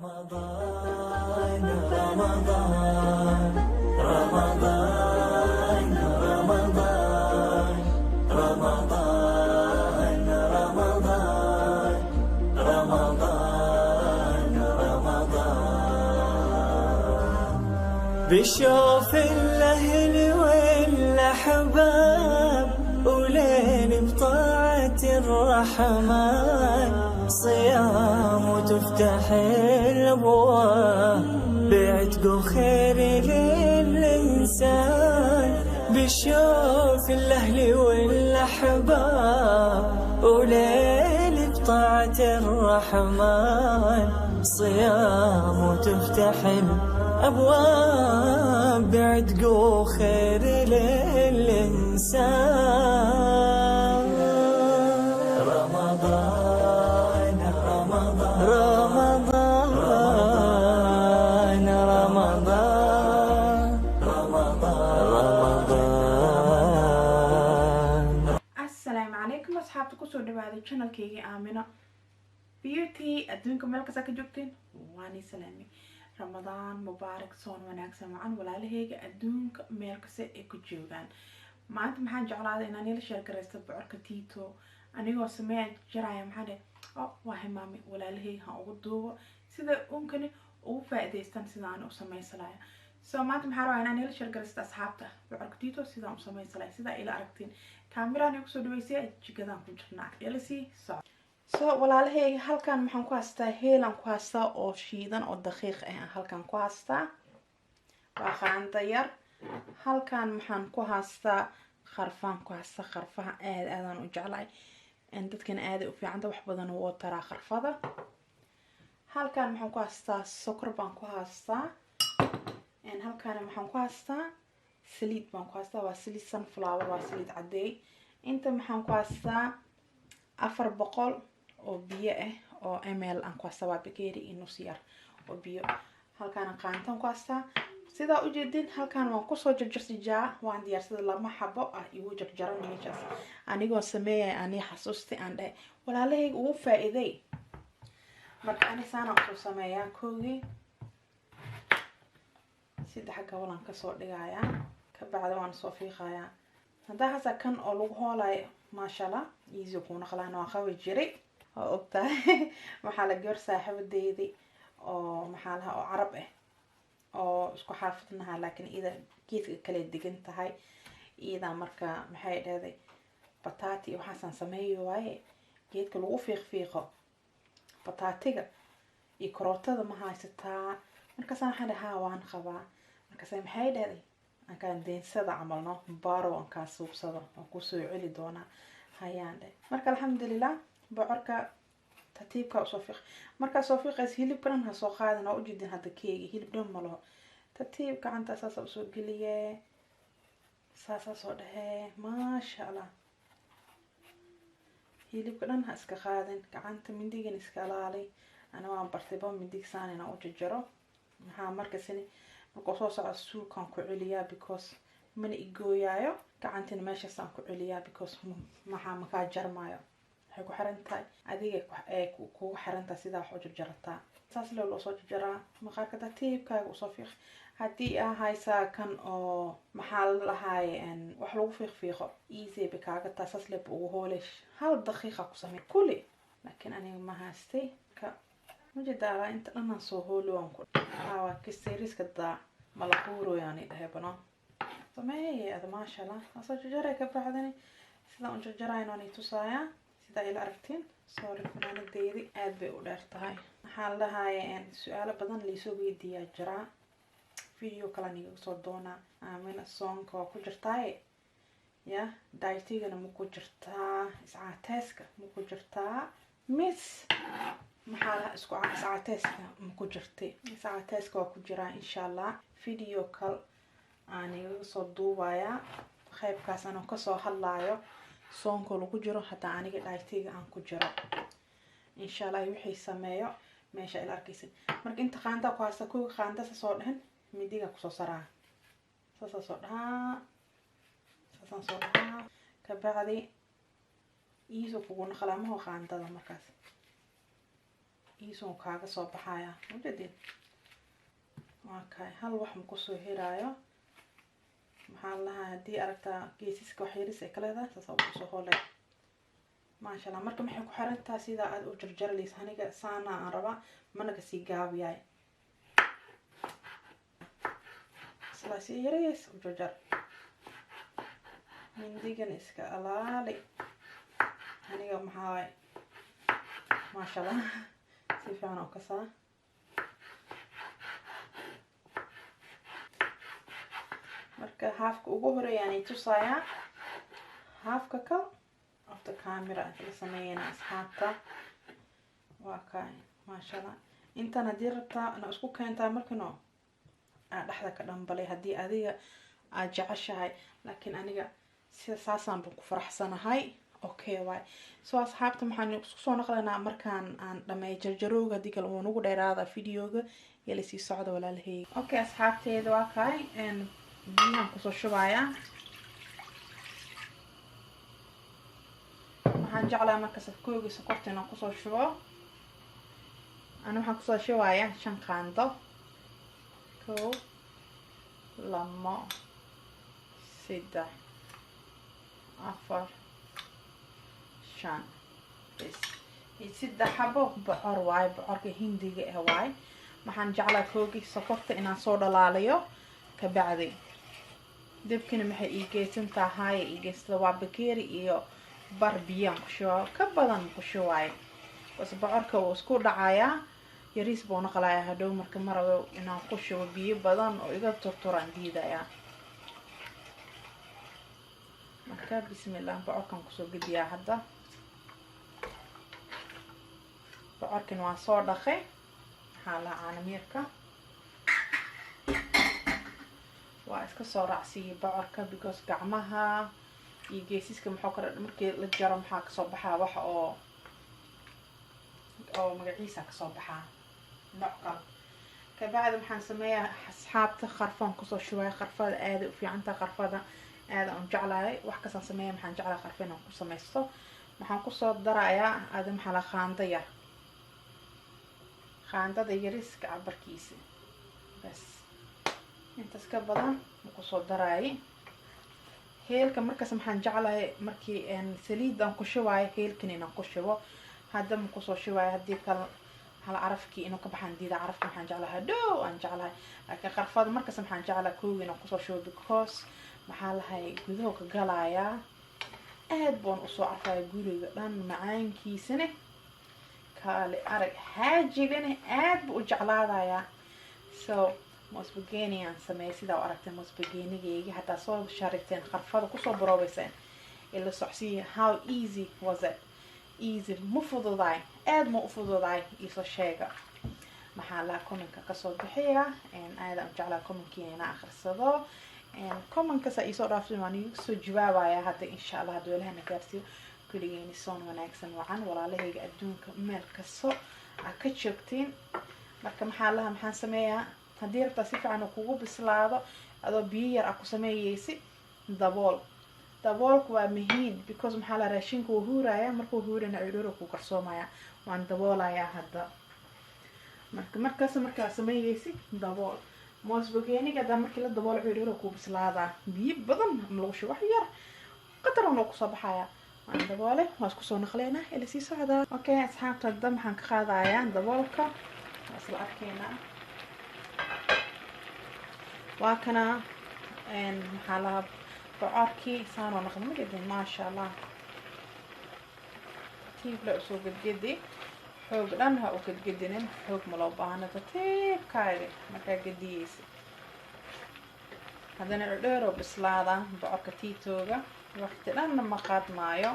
رمضان رمضان رمضان رمضان رمضان رمضان رمضان رمضان بشوف الأهل والأحباب وليل بطاعة الرحمن صيام وتفتح الأبواب بعتق خير للإنسان بشوف الأهل والأحباب وليل بطاعة الرحمن صيام وتفتح الأبواب بعتق خير للإنسان رمضان رمضان رمضان رمضان رمضان. السلام عليكم أصحابتي كسر دبعة channel كيجي آمنة beauty أدونكم ملك ساكت جوكتين واني سلامي رمضان مبارك صون وناكسة معن ولا لهيك أدونك ملك ساكت جوكان ما أنت محن جعلاد إن أنا لشير كريست بعرك تيتو أنا سمعت جرايا محن واهي مامي ولا لهي هاودو سيدا ممكن وفائديستان سيدا أنا وسمي سلايا ما أنت محن إن أنا لشير كريست أصحابته بعرك تيتو سيدا وسمي سلايا سيدا إلى أركتين كاميرا نيكسو دويسي جيكادان كجرنا يلسي walaalahey halkan maxaan ku haystaa heelan ku haystaa oo shiidan oo daqiiq ah halkan ku haystaa waa qaanda yar halkan maxaan ku haystaa qarfaan ku haystaa qarfaha aad u jeclahay dadkan aad u fiicanta wax badan oo taraa qarfada halkan maxaan ku haystaa sokor baan ku haystaa halkan maxaan ku haystaa saliid baan ku haystaa waa saliid sunflower waa saliid cadeey inta maxaan ku haystaa 400 oo biyo ah oo ml aan ku haystaa bakeeri inus yar oo biyo halkaan qaantan ku haystaa sida u jeedin halkaan waan ku soo jarjarsiyaa waan diyaarsaday lama xabo ah igu jarjaran meeshaas anigoo sameeyay ani xasuusti aan dhahay walaalahayga ugu faa'iiday marka ani saana u sameeyaa koogi saddex gawalan ka soo dhigayaa ka bacda waan soo fiiqayaa hadaa hasa kan oo lagu hoolay maasha Allah easy ku naqlaan waa qawi jiray oo ogtahay waxa la gaar saaxiibadeedii oo maxaa laha oo carab ah oo isku xaafidnaha laakiin ida geedka kale degan tahay ida marka maxay dhahday bataati waxaan sameeyo waaye geedka lagu fiiqo bataatiga iyo karootada ma haysataa marka waxaan dhahaa waan qabaa marka maxay dhahday aan ka deensada camalno baaro aan ka suubsado oo ku soo celi doona hayaan marka alxamdulillah bocorka tatiibka soo fiiq marka soo fiiqays hilibkan ha soo qaadan oo u jidin hada keegi hilib dhan ma laho tatiib gacanta asaas u soo geliye saasa soo dhahay ma sha Allah hilibka dhan ha iska qaadan gacanta mindigan iska laali ana waan bartay mindig saanina u jajaro maxaa markaasini marka soo socod suukan ku celiyaa because mana igooyaayo gacantina meeshaasaan ku celiyaa because maxaa maka jarmaayo waxay ku xiran tahay adiga kugu xiran tahay sidaa wax u jarjarataa saas loo soo jarjaraa maqaarka tatiibkaaga u soo fiiq haddii haysaa kan oo maxaa la lahaay wax lagu fiiqo easy ba kaaga tahay saas leeb ugu hoolesh hal daqiiqa ku samee kulli laakiin aniga ma haystay ka mujadaala inta dhanaan soo hoolowan ku waa kisiriska daa malaquuro yani dhahabano sameeyay ad ma sha Allah asoo jarjaray ka bacdani sida aan jarjarayno ani tusaaya sida ila aragtiin sorry fanaanadeedi aad bay u dheer tahay waxaan lahaayeen su'aalo badan la isoo weydiiyaa jira video kala niga soo doona aamina soonka ku jirtay ya dietigana ma ku jirtaa iscaateeska ma ku jirtaa miss maxaa la isku iscaateeska ma ku jirtay iscaateeska waa ku jira insha Allah video kal aniga soo duubaya qaybkaas aan ka soo hadlaayo soonka lagu jiro hada aniga dietiga aan ku jiro insha Allah wixii sameeyo meesha ila arkaysan marka inta qaanda ku haysta ku qaanda soo dhahan midiga ku soo saraa soo dhaha ka bacdi iiso kugu naqlaamaha qaandada markaas iisoo kaaga soo baxaya mudadin okay hal wax ma kusoo hiraayo maxaa lahaa haddii aragtaa geesiska wax yaris ay ka leedahay saas kusoo hoolay maasha allah marka maxay ku xirantahay sida aad u jarjaraysa aniga saana aan rabaa mana kasii gaabiyay isla si yaris u jarjar mindigan iska alaali aniga maxaa maasha allah si fiican oo kasaa marka haafka ugu horeeyaan ay tusayaa haafka kale after camera la sameeyana asxaabta waa kay maasha allah intaan haddii rabtaa ina isku keentaa markano aan dhexda ka dhambalay haddii adiga aad jeceshahay laakiin aniga sida saasaan baan ku faraxsanahay okay waay soo asxaabta maxaan isku soo noqdaynaa markaan aan dhameeyo jarjarooga haddii kale uu nagu dheeraada videoga iyo lasii socda walaalaheyga okay asxaabteeda waa kay biyahan kusoo shubayaa waxaan jeclaa marka safkooga sokorta inaan kusoo shubo ana waxaan kusoo shubayaa 5 qaando 1 2 3 4 5 bes saddex xabo bocor waay bocorka hindiga ah waay waxaan jeclaa koogii sokorta inaan soo dhalaaliyo ka bacdi dibkina maxay ii geysan tahay ii geystada waa bakeeri iyo bar biyaan ku shubo ka badan ku shubaay bas bocorka wuu isku dhacayaa yariis buu naqlayaa hadhow marka marabo inaan ku shubo biyo badan oo iga turturaan diidayaa marka bismillah bocorkan kusoo gediyaa hadda bocorkan waa soo dhaqay maxaa la caanamirka waa iska soo raacsiiyay bocorka because gacmaha iyo geesiska maxaa kale markii la jaro maxaa ka soo baxaa wax oo magaciisa ka soo baxaa nooc kale ka bacdi waxaan sameeyaa asxaabta qarfaan kusoo shubay qarfada aad u fiican tahay qarfada aad aan jeclahay wax ka san sameeyaa maxaan jeclahay qarfin aan ku sameysto waxaan ku soo darayaa aad maxaa la qaanda yar qaandada yariska cabarkiisa bas intaas ka badan ku soo daraay heelka markaas maxaan jeclahay markii saliid aan ku shubaay heelkan inaan ku shubo hadda ma ku soo shubaay hadii kale hal carafkii inuu ka baxan diida carafka maxaan jeclahay dhow aan jeclahay laakiin qarfada markaas maxaan jeclahay koogii inaan ku soo shubo because maxaa lahay gudaha ka galayaa aad baan u soo arkaa guriga dhan macaankiisana kale arag haajigana aad buu u jeclaadayaa so mosbageni aan sameeyay sida aragtay mosbagenigeyga hatta soo sharigteen qarfada ku soo baroobayseen ila socsiya how easy was it easy mufududay aad ma u fududay isoo sheega maxaa la comment ka soo bixiya aad aan jeclaa comment-kiina akhrisado comment-ka sa isoo dhaafay waan soo jawaabaya hadda insha Allah hadii Ilaahay na gaarsiiyo kuligeeni soon wanaagsan wacan walaalahayga adduunka meel kasto ka joogtiin marka maxaan sameeyaa haddii rabtaa si fiican kugu bislaado adoo biyo yar ku sameeyaysi daboolku waa muhiim because maxaa la raashinka uu huuraya markuu huurana ciidhoro ku qarsoomaya waan daboolayaa hadda markaa sameeyaysi dabool mosbageniga hadda markii la daboolo ciidhoro ku bislaada biyo badan lagu shubo wax yar qadaran oo ku soo baxaya waan daboole waa isku soo naqleynaa ila sii socda okay asxaabta hadda maxaan ka qaadayaa daboolka isla arkeynaa waa kana maxaa la bocorkii saanoo naqdo ma gedin maasha allah tiib la usoo gedgedi xoog dhan ha u gedgedinin xoog ma loo baahna tiibkaaga markaa gediyeysa haddana dheer oo bislaada bocorka tiitooga waqti dhanna ma qaadmaayo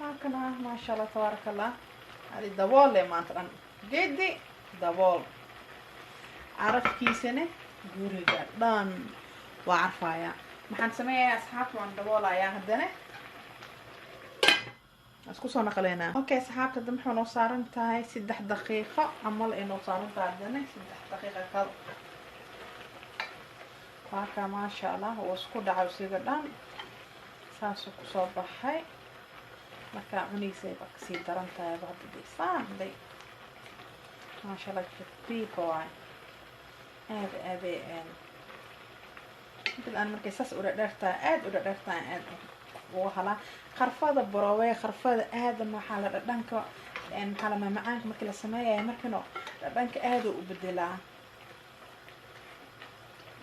waa kana maasha allah tabaaraka allah adi dabool le maanta dhan gedi dabool carafkiisana guriga dhan waa carfaya maxaan sameeyaa asxaabta waan daboolayaa haddana isku soo naqleynaa okay asxaabta hadda maxaa noo saaran tahay 3 daqiiqo amal ay noo saaran tahay haddana 3 daqiiqo kale waa ka maasha allah oo isku dhacay sida dhan saasuu ku soo baxay markaa cuniisay ba kasii daran tahay hadda saan day ما شاء الله جبيبة واي أبي مثل أنا مركز ساس ودرتا وهلا خرفاضة بروي خرفاضة هذا محل دانك إن محل ما معاك مركز السماية مركنو دانك هذا وبدلا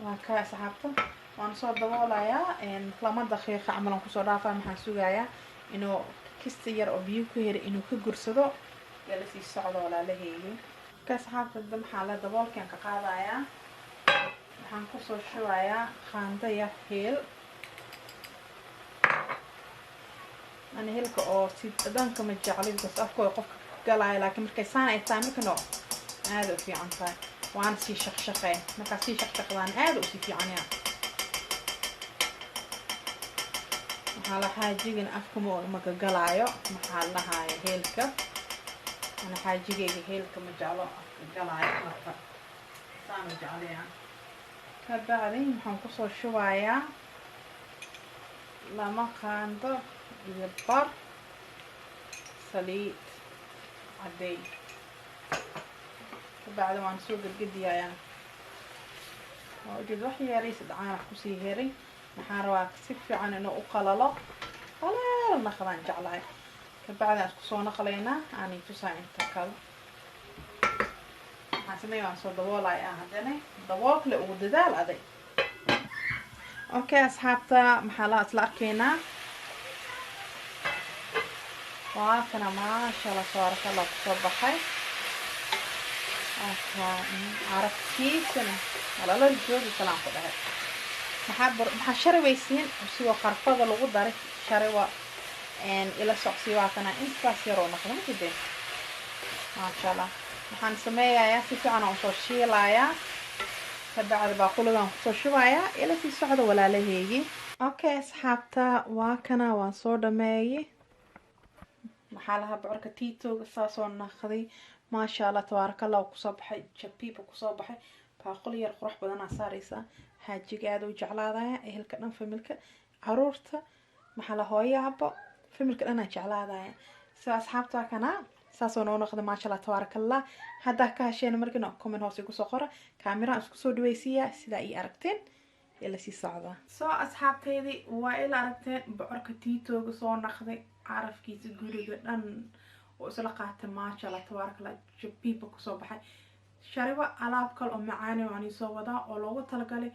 وكا صحابته وأنا صار دوالة إن لما دقيقة عملنا كسر رافع محسوجايا إنه كستير أو بيوكير إنه كجرسدو جالس يصعد ولا لهي كصحابته دم حالة دوال كان كقاضايا waxaan kusoo shubayaa qaando yar heel ana heelka oo si dhadhanka ma jeclin bas afkooda qofka galaya laakiin markay saan ay tahay markano aad u fiican tahay waan sii shaqshaqay marka sii shaqshaqdaan aad u sii fiican yaa waxa la xaajigin afka ma galaayo maxaa la hayaa heelka ana xaajigayga heelka ma jeclo afka galaayo marka saan u jeclayaa كبعدين هنقص شوية لما قاندو يبر سليت عدي بعد ما نسوق القدية يعني وجد وحي ياريس دعانا كسي هيري نحاروا كسيفي عن انه اقلله قلال نخلان جعلاي كبعد نقصونا خلينا اني تساين تكال حاسمي وان سو دبولا يا هدني دبوك لو ددال ادي اوكي اصحابتا محلات لاركينا وكنا ما شاء الله تبارك الله تصبحي عرفتي سنة ولا لا الجود السلام كلها محا شرويسين وسوى قرفضة لغو داري شروى ان الى سوقسيواتنا انت سيرو نخدم جدا ما شاء الله waxaan sameeyayaa si fiican oo soo shiilaya kabacdi baa quladan soo shubaya ila si socdo walaalaheegi okay asxaabta waa kana waan soo dhameeyay maxaa laha bocorka tiitooga saasoo naqday ma sha Allah tabarakallah ku soo baxay jabiib ku soo baxay baaqul yar qurux badan saaraysa haajiga aad u jeclaadaya ehelka dhan familka caruurta maxaa la hooyaabo familka dhan jeclaadaya soo asxaabta kana saasoo noo noqday ma sha Allah tabarakallah hadda ka hasheen markina comment hoos igu soo qora kaamira isku soo dhaweysiya sida ay aragteen ila si socda soo asxaabteedii waa ila aragteen bocorka tiitooga soo naqday carafkiisa guriga dhan oo isla qaatay ma sha Allah tabarakallah jabiiba ku soo baxay shariba alaab kale oo macaan oo soo wada oo loogu talagalay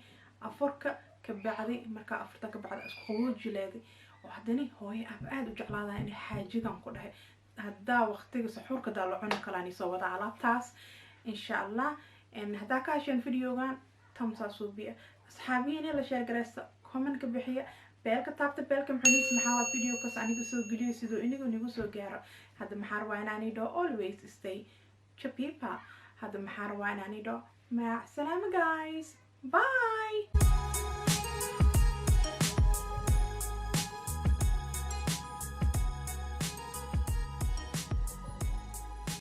afurka ka bacdi marka afurta ka bacdi isku qaboojileeday oo hadani hooyo aad u jeclaadaan in xaajigan ku dhahay هدا وقتك سحور كدا لعنا كلاني سوى على تاس إن شاء الله إن هدا كاشين فيديو كان تمسا صوبية أصحابي هنا لشير جريسة كومنت كبحية بيلك تابت بيلك محنيس محاوى فيديو كس أني قصو قليو سيدو إني قصو جارة هذا محاروين أني دو always stay chapipa هذا محاروين أني دو مع السلامة guys bye